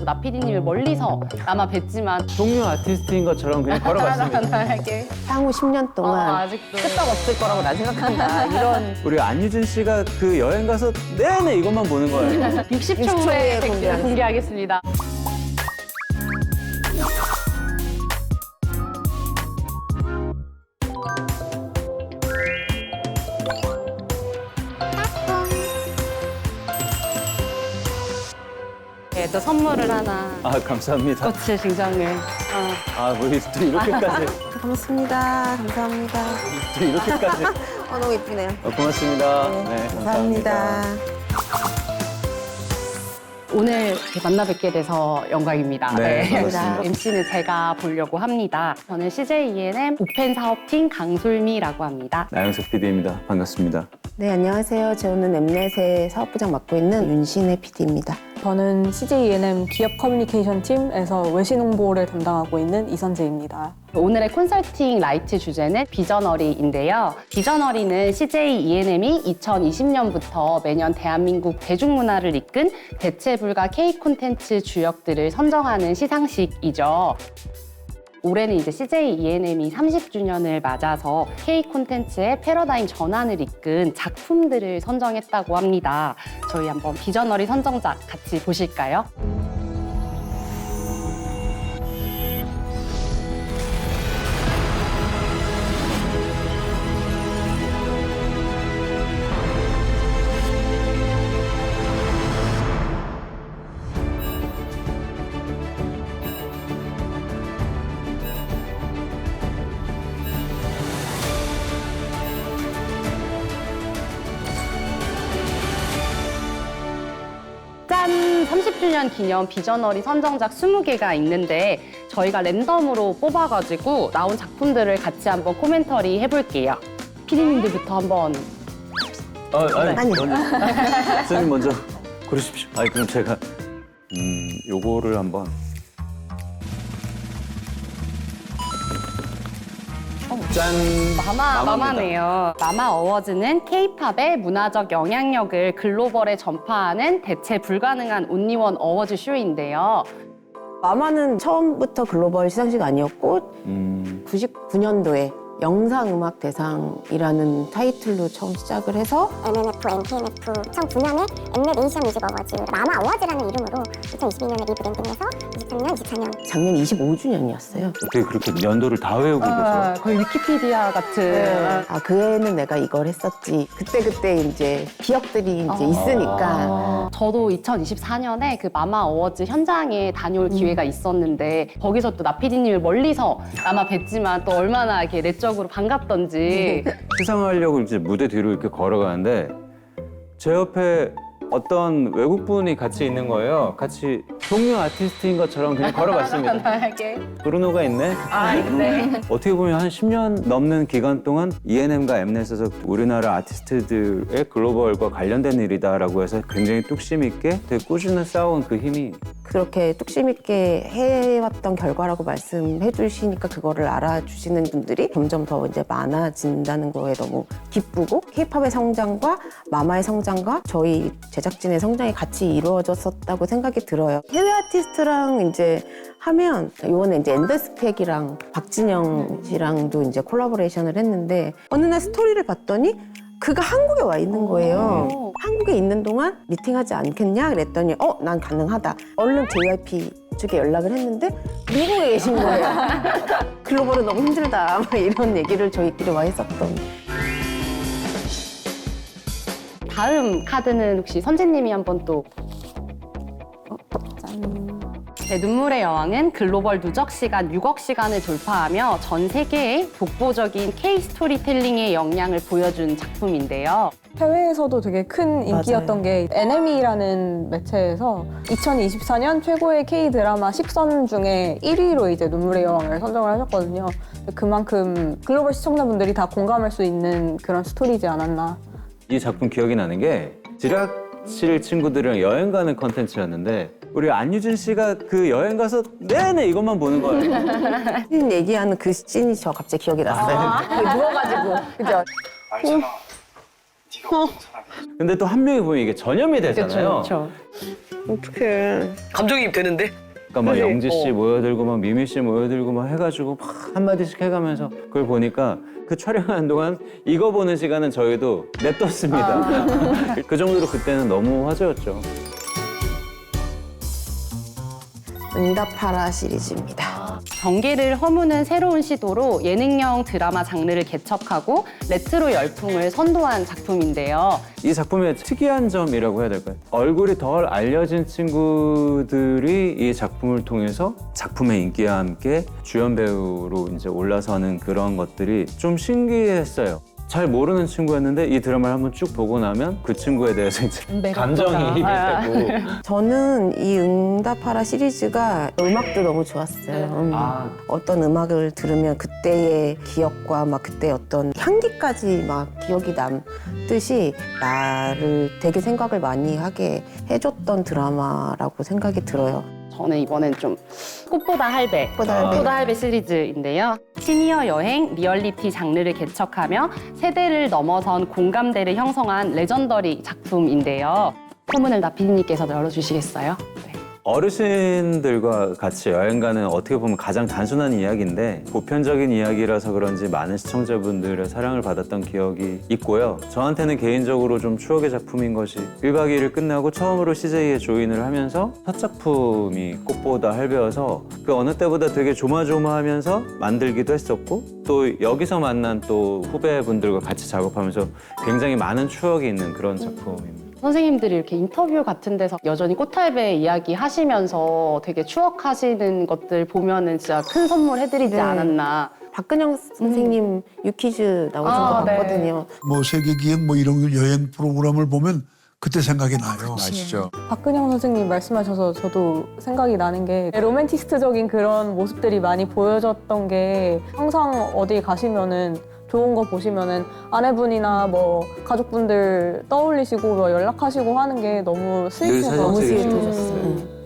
나 PD님을 멀리서 아마 뵀지만 동료 아티스트인 것처럼 그냥 걸어갔습니다. 이렇게 향후 10년 동안 아직도 끄떡 없을 거라고 난 생각한다. 이런 우리 안유진 씨가 그 여행 가서 내내 이것만 보는 거예요. 60초 60초 후에 후에 댓글을 공개하겠습니다. 네, 또 선물을 하나 아, 감사합니다. 꽃을 증정을 아, 뭐 또 이렇게까지, 고맙습니다. 감사합니다. 또 이렇게까지. 너무 예쁘네요. 고맙습니다. 네, 감사합니다. 오늘 이렇게 만나 뵙게 돼서 영광입니다. 네, 반갑습니다. MC는 제가 보려고 합니다. 저는 CJ ENM 오펜 사업팀 강솔미라고 합니다. 나영석 PD입니다. 반갑습니다. 네, 안녕하세요. 저는 엠넷의 사업부장 맡고 있는 윤신혜 PD입니다. 저는 CJ ENM 기업 커뮤니케이션 팀에서 외신 홍보를 담당하고 있는 이선재입니다. 오늘의 컨설팅 라이트 주제는 비저너리인데요. 비저너리는 CJ ENM이 2020년부터 매년 대한민국 대중문화를 이끈 대체불가 K 콘텐츠 주역들을 선정하는 시상식이죠. 올해는 이제 CJ ENM이 30주년을 맞아서 K 콘텐츠의 패러다임 전환을 이끈 작품들을 선정했다고 합니다. 저희 한번 비저너리 선정작 같이 보실까요? 짠! 30주년 기념 비저너리 선정작 20개가 있는데 저희가 랜덤으로 뽑아가지고 나온 작품들을 같이 한번 코멘터리 해볼게요. 피디님들부터 한번 아니. 선생님 먼저 고르십시오. 아니, 그럼 제가 요거를 한번. 짠! 마마네요. 마마 어워즈는 K-팝의 문화적 영향력을 글로벌에 전파하는 대체 불가능한 온리원 어워즈 쇼인데요. 마마는 처음부터 글로벌 시상식 아니었고 99년도에 영상음악 대상이라는 타이틀로 처음 시작을 해서 MNF, NKNF 2009년에 엠넷 에이시아 뮤직 어워즈 마마 어워즈라는 이름으로 2022년에 리브랜딩해서 23년, 24년 작년 25주년이었어요. 어떻게 그렇게 연도를 다 외우고 계세요? 거의 위키피디아 같은. 아, 그 해에는 내가 이걸 했었지. 그때 이제 기억들이 이제 있으니까. 저도 2024년에 그 마마 어워즈 현장에 다녀올 기회가 있었는데 거기서 또 나 PD님을 멀리서 아마 뵀지만 또 얼마나 이렇게 내적으로 반갑던지. 시상하려고 이제 무대 뒤로 이렇게 걸어가는데 제 옆에 어떤 외국분이 같이 있는 거예요. 같이 동료 아티스트인 것처럼 그냥 걸어갔습니다. 이렇게. 브루노가 있네. 네. 어떻게 보면 한 10년 넘는 기간 동안 ENM과 엠넷에서 우리나라 아티스트들의 글로벌과 관련된 일이다라고 해서 굉장히 뚝심 있게 되게 꾸준히 쌓아온 그 힘이 그렇게 뚝심 있게 해왔던 결과라고 말씀해 주시니까 그거를 알아주시는 분들이 점점 더 이제 많아진다는 거에 너무 기쁘고 K-팝의 성장과 마마의 성장과 저희 제작진의 성장이 같이 이루어졌었다고 생각이 들어요. 해외 아티스트랑 이제 하면 이번에 이제 엔더스펙이랑 박진영 씨랑도 이제 콜라보레이션을 했는데 어느 날 스토리를 봤더니 그가 한국에 와 있는 거예요. 한국에 있는 동안 미팅하지 않겠냐 그랬더니 난 가능하다. 얼른 JYP 쪽에 연락을 했는데 미국에 계신 거예요. 글로벌은 너무 힘들다. 막 이런 얘기를 저희끼리 와 했었던. 다음 카드는 혹시 선재님이 한번 또. 네, 눈물의 여왕은 글로벌 누적 시간 6억 시간을 돌파하며 전 세계의 독보적인 K 스토리텔링의 역량을 보여준 작품인데요. 해외에서도 되게 큰 인기였던 게 NME라는 매체에서 2024년 최고의 K-드라마 10선 중에 1위로 이제 눈물의 여왕을 선정을 하셨거든요. 그만큼 글로벌 시청자분들이 다 공감할 수 있는 그런 스토리지 않았나. 이 작품 기억이 나는 게 지락실 친구들이랑 여행 가는 컨텐츠였는데 우리 안유진 씨가 그 여행 가서 내내 이것만 보는 거예요. 신 얘기하는 그 씬이 저 갑자기 기억이 났어요. 거기 누워가지고 그죠? 알잖아. 네가 어떤 사람인지. 근데 또 한 명이 보면 이게 전염이 되잖아요. 그렇죠. 어떡해. 감정이입 되는데? 그러니까 막 그치? 영지 씨 모여들고 막 미미 씨 모여들고 막 해가지고 막 한마디씩 해가면서 그걸 보니까 그 촬영하는 동안 이거 보는 시간은 저희도 냅뒀습니다. 그 정도로 그때는 너무 화제였죠. 응답하라 시리즈입니다. 경계를 허무는 새로운 시도로 예능형 드라마 장르를 개척하고 레트로 열풍을 선도한 작품인데요. 이 작품의 특이한 점이라고 해야 될까요? 얼굴이 덜 알려진 친구들이 이 작품을 통해서 작품의 인기와 함께 주연 배우로 이제 올라서는 그런 것들이 좀 신기했어요. 잘 모르는 친구였는데 이 드라마를 한번 쭉 보고 나면 그 친구에 대해서 이제 감정이입이 되고 저는 이 응답하라 시리즈가 음악도 너무 좋았어요. 어떤 음악을 들으면 그때의 기억과 막 그때 어떤 향기까지 막 기억이 남듯이 나를 되게 생각을 많이 하게 해줬던 드라마라고 생각이 들어요. 저는 이번엔 좀 꽃보다 할배, 꽃보다 할배. 시리즈인데요. 시니어 여행 리얼리티 장르를 개척하며 세대를 넘어선 공감대를 형성한 레전더리 작품인데요. 소문을 나 PD님께서 열어주시겠어요? 네. 어르신들과 같이 여행 가는 어떻게 보면 가장 단순한 이야기인데 보편적인 이야기라서 그런지 많은 시청자분들의 사랑을 받았던 기억이 있고요. 저한테는 개인적으로 좀 추억의 작품인 것이 1박 2일을 끝나고 처음으로 CJ에 조인을 하면서 첫 작품이 꽃보다 할배여서 그 어느 때보다 되게 조마조마하면서 만들기도 했었고 또 여기서 만난 또 후배분들과 같이 작업하면서 굉장히 많은 추억이 있는 그런 작품입니다. 선생님들이 이렇게 인터뷰 같은 데서 여전히 꽃할배 이야기 하시면서 되게 추억하시는 것들 보면은 진짜 큰 선물 해드리지 네. 않았나. 박근영 선생님 유퀴즈 나오신 거 네. 봤거든요. 뭐 세계기행 뭐 이런 여행 프로그램을 보면 그때 생각이 나요. 아시죠? 박근영 선생님 말씀하셔서 저도 생각이 나는 게 로맨티스트적인 그런 모습들이 많이 보여졌던 게 항상 어디 가시면은 좋은 거 보시면은 아내분이나 뭐 가족분들 떠올리시고 뭐 연락하시고 하는 게 너무 스윗해서 너무 되게 스윗해졌어요.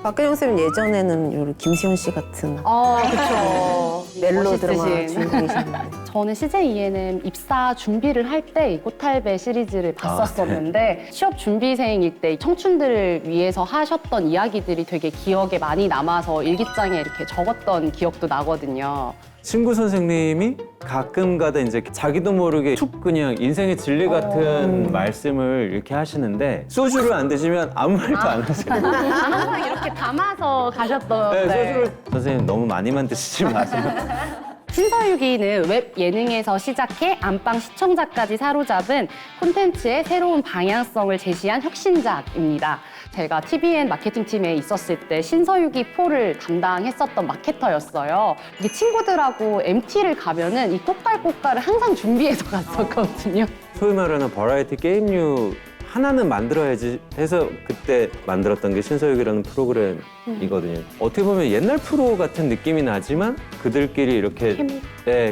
박근영 쌤은 예전에는 요리 김시현 씨 같은 그렇죠. 멜로 드라마 멋있으신. 주인공이셨는데 저는 CJ ENM 입사 준비를 할 때 이 꽃할배 시리즈를 봤었었는데 취업 준비생일 때 청춘들을 위해서 하셨던 이야기들이 되게 기억에 많이 남아서 일기장에 이렇게 적었던 기억도 나거든요. 친구 선생님이 가끔가다 이제 자기도 모르게 툭 그냥 인생의 진리 같은 말씀을 이렇게 하시는데 소주를 안 드시면 아무 말도 안 하세요. 항상 이렇게 담아서 가셨던. 네, 네. 소주를 선생님 너무 많이만 드시지 마세요. 신서유기는 웹 예능에서 시작해 안방 시청자까지 사로잡은 콘텐츠의 새로운 방향성을 제시한 혁신작입니다. 제가 TVN 마케팅팀에 있었을 때 신서유기 4를 담당했었던 마케터였어요. 이게 친구들하고 MT를 가면은 이 꽃갈꽃갈을 항상 준비해서 갔었거든요. 소위 말하는 버라이티 게임류 하나는 만들어야지 해서 그때 만들었던 게 신서유기라는 프로그램이거든요. 어떻게 보면 옛날 프로 같은 느낌이 나지만 그들끼리 이렇게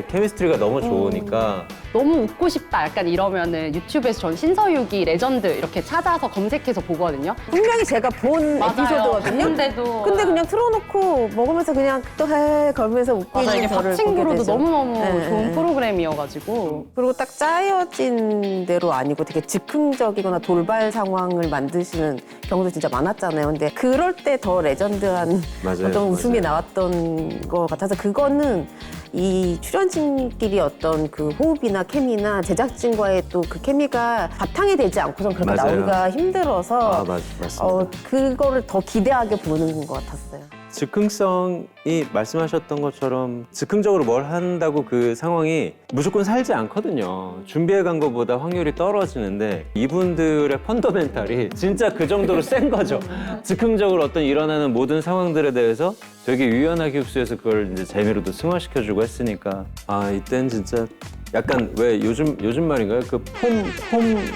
케미스트리가 너무 좋으니까 너무 웃고 싶다 약간 이러면은 유튜브에서 전 신서유기 레전드 이렇게 찾아서 검색해서 보거든요. 분명히 제가 본 에피소드거든요. 근데도 근데 그냥 틀어놓고 먹으면서 그냥 또 해 걸면서 웃기는 맞아, 이게 저를 보게 밥친구로도 되죠. 너무너무 네. 좋은 프로그램이어가지고 그리고 딱 짜여진 대로 아니고 되게 즉흥적이거나 돌발 상황을 만드시는 경우도 진짜 많았잖아요. 근데 그럴 때 더 레전드한 맞아요, 어떤 웃음이 맞아요. 나왔던 것 같아서 그거는 이 출연진끼리 어떤 그 호흡이나 케미나 제작진과의 또 그 케미가 바탕이 되지 않고선 그렇게 맞아요. 나오기가 힘들어서 맞습니다. 그거를 더 기대하게 보는 것 같았어요. 즉흥성이 말씀하셨던 것처럼 즉흥적으로 뭘 한다고 그 상황이 무조건 살지 않거든요. 준비해 간 것보다 확률이 떨어지는데 이분들의 펀더멘탈이 진짜 그 정도로 센 거죠. 즉흥적으로 어떤 일어나는 모든 상황들에 대해서 되게 유연하게 흡수해서 그걸 이제 재미로도 승화시켜주고 했으니까 아 이땐 진짜 약간 왜 요즘 말인가요? 그 폼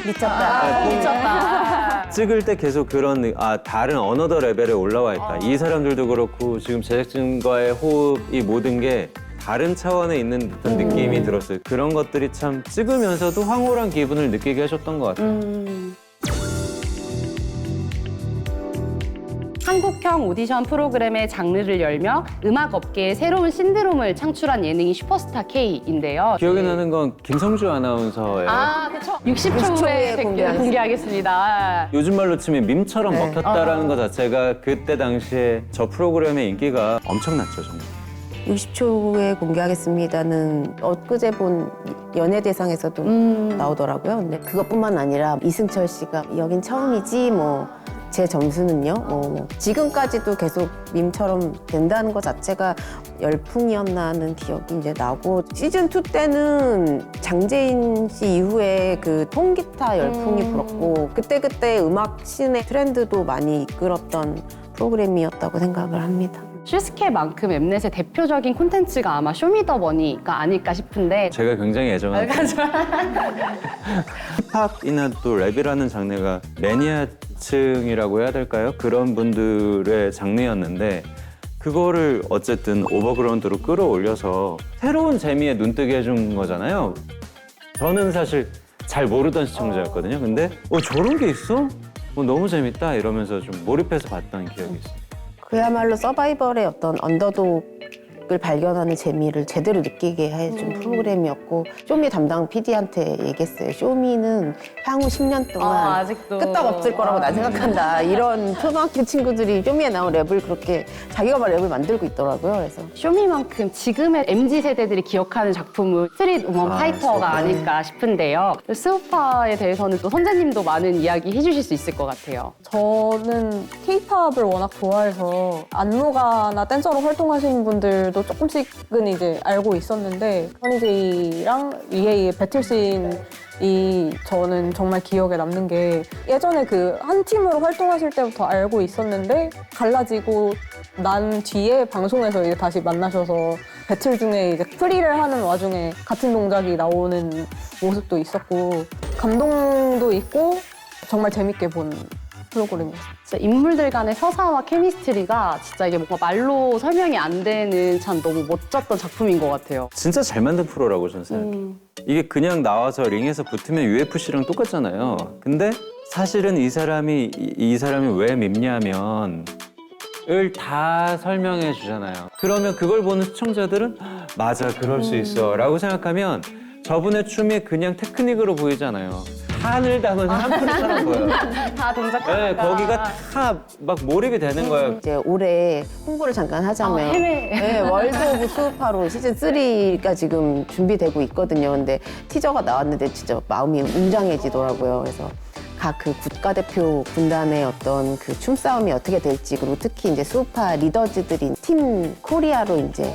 미쳤다. 미쳤다. 찍을 때 계속 그런 다른 어너더 레벨에 올라와 있다. 이 사람들도 그렇고 지금 제작진과의 호흡 이 모든 게 다른 차원에 있는 듯한 느낌이 들었어요. 그런 것들이 참 찍으면서도 황홀한 기분을 느끼게 해줬던 것 같아요. 한국형 오디션 프로그램의 장르를 열며 음악 업계에 새로운 신드롬을 창출한 예능이 슈퍼스타 K인데요. 기억이 나는 건 김성주 아나운서예요. 아, 그렇죠. 60초 60초 후에 후에 댓글을 공개하겠습니다. 요즘 말로 치면 밈처럼 네. 먹혔다라는 것 자체가 그때 당시에 저 프로그램의 인기가 엄청났죠, 정말. 60초 후에 공개하겠습니다는 엊그제 본 연예대상에서도 나오더라고요. 근데 그것뿐만 아니라 이승철 씨가 여긴 처음이지 뭐 제 점수는요. 뭐 지금까지도 계속 밈처럼 된다는 것 자체가 열풍이었나 하는 기억이 이제 나고 시즌 2 때는 장재인 씨 이후에 그 통기타 열풍이 불었고 그때 음악 씬의 트렌드도 많이 이끌었던 프로그램이었다고 생각을 합니다. 슈스케만큼 엠넷의 대표적인 콘텐츠가 아마 쇼미더머니가 아닐까 싶은데 제가 굉장히 애정하는 힙합이나 또 랩이라는 장르가 매니아층이라고 해야 될까요? 그런 분들의 장르였는데 그거를 어쨌든 오버그라운드로 끌어올려서 새로운 재미에 눈뜨게 해준 거잖아요. 저는 사실 잘 모르던 시청자였거든요. 근데 저런 게 있어? 너무 재밌다 이러면서 좀 몰입해서 봤던 기억이 있어요. 그야말로 서바이벌의 어떤 언더독을 발견하는 재미를 제대로 느끼게 해준 프로그램이었고 쇼미 담당 PD한테 얘기했어요. 쇼미는 향후 10년 동안 아직도 끄떡없을 거라고 난 생각한다. 이런 초등학교 친구들이 쇼미에 나온 랩을 그렇게 자기가 막 랩을 만들고 있더라고요. 그래서 쇼미만큼 지금의 MZ 세대들이 기억하는 작품은 스트릿 우먼 파이터가 아닐까 싶은데요. 스우파에 대해서는 또 선재님도 많은 이야기 해주실 수 있을 것 같아요. 저는 케이팝을 워낙 좋아해서 안무가나 댄서로 활동하시는 분들도 조금씩은 이제 알고 있었는데 허니제이랑 위에이의 배틀씬이 저는 정말 기억에 남는 게 예전에 그 한 팀으로 활동하실 때부터 알고 있었는데 갈라지고 난 뒤에 방송에서 이제 다시 만나셔서 배틀 중에 이제 프리를 하는 와중에 같은 동작이 나오는 모습도 있었고 감동도 있고 정말 재밌게 본 프로그램이었어요. 진짜 인물들 간의 서사와 케미스트리가 진짜 이게 뭔가 말로 설명이 안 되는 참 너무 멋졌던 작품인 것 같아요. 진짜 잘 만든 프로라고 저는 생각해요. 이게 그냥 나와서 링에서 붙으면 UFC랑 똑같잖아요. 근데 사실은 이 사람이 왜 밉냐면 을 다 설명해 주잖아요. 그러면 그걸 보는 시청자들은 맞아 그럴 수 있어 라고 생각하면 저분의 춤이 그냥 테크닉으로 보이잖아요. 한을 담은 한풀이처럼 보여요. 다 동작 네, 거기가 다 막 몰입이 되는 거예요. 이제 올해 홍보를 잠깐 하자면 네, 월드 오브 수우파로 시즌 3가 지금 준비되고 있거든요. 근데 티저가 나왔는데 진짜 마음이 웅장해지더라고요. 그래서 각 그 국가대표 군단의 어떤 그 춤싸움이 어떻게 될지 그리고 특히 이제 수우파 리더즈들인 팀 코리아로 이제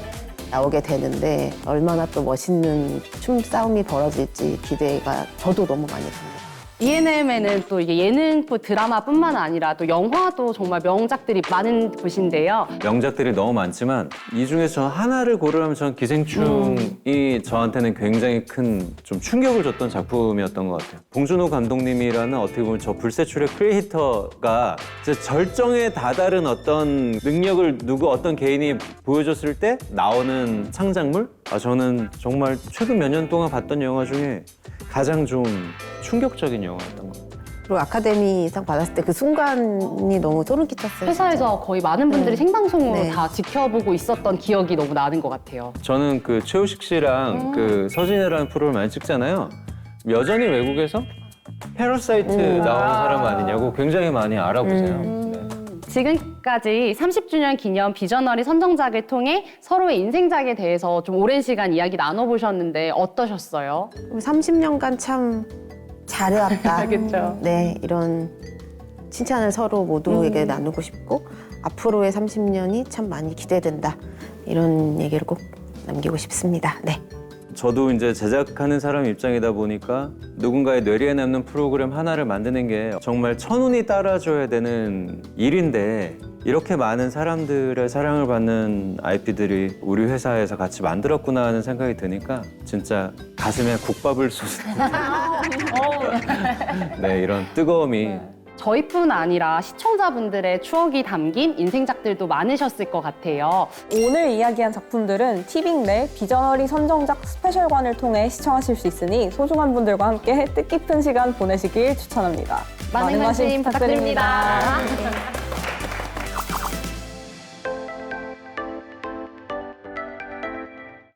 나오게 되는데 얼마나 또 멋있는 춤싸움이 벌어질지 기대가 저도 너무 많이 됩니다. ENM에는 또 이게 예능 드라마뿐만 아니라 또 영화도 정말 명작들이 많은 곳인데요. 명작들이 너무 많지만 이 중에서 저 하나를 고르라면 전 기생충이 저한테는 굉장히 큰 좀 충격을 줬던 작품이었던 것 같아요. 봉준호 감독님이라는 어떻게 보면 저 불세출의 크리에이터가 진짜 절정에 다다른 어떤 능력을 어떤 개인이 보여줬을 때 나오는 창작물? 저는 정말 최근 몇 년 동안 봤던 영화 중에 가장 좀 충격적인 영화였던 것 같아요. 그리고 아카데미상 받았을 때 그 순간이 너무 소름 끼쳤어요. 회사에서 거의 많은 분들이 생방송으로 네. 다 지켜보고 있었던 기억이 너무 나는 것 같아요. 저는 그 최우식 씨랑 그 서진이라는 프로를 많이 찍잖아요. 여전히 외국에서 패러사이트 나오는 사람 아니냐고 굉장히 많이 알아보세요. 네. 지금까지 30주년 기념 비저너리 선정작을 통해 서로의 인생작에 대해서 좀 오랜 시간 이야기 나눠보셨는데 어떠셨어요? 30년간 참 잘해왔다. 그쵸. 네, 이런 칭찬을 서로 모두에게 나누고 싶고 앞으로의 30년이 참 많이 기대된다. 이런 얘기를 꼭 남기고 싶습니다. 네. 저도 이제 제작하는 사람 입장이다 보니까 누군가의 뇌리에 남는 프로그램 하나를 만드는 게 정말 천운이 따라줘야 되는 일인데 이렇게 많은 사람들의 사랑을 받는 IP들이 우리 회사에서 같이 만들었구나 하는 생각이 드니까 진짜 가슴에 국밥을 쏟는 네, 이런 뜨거움이 저희뿐 아니라 시청자분들의 추억이 담긴 인생작들도 많으셨을 것 같아요. 오늘 이야기한 작품들은 티빙 내 비저너리 선정작 스페셜관을 통해 시청하실 수 있으니 소중한 분들과 함께 뜻깊은 시간 보내시길 추천합니다. 많은 관심 부탁드립니다.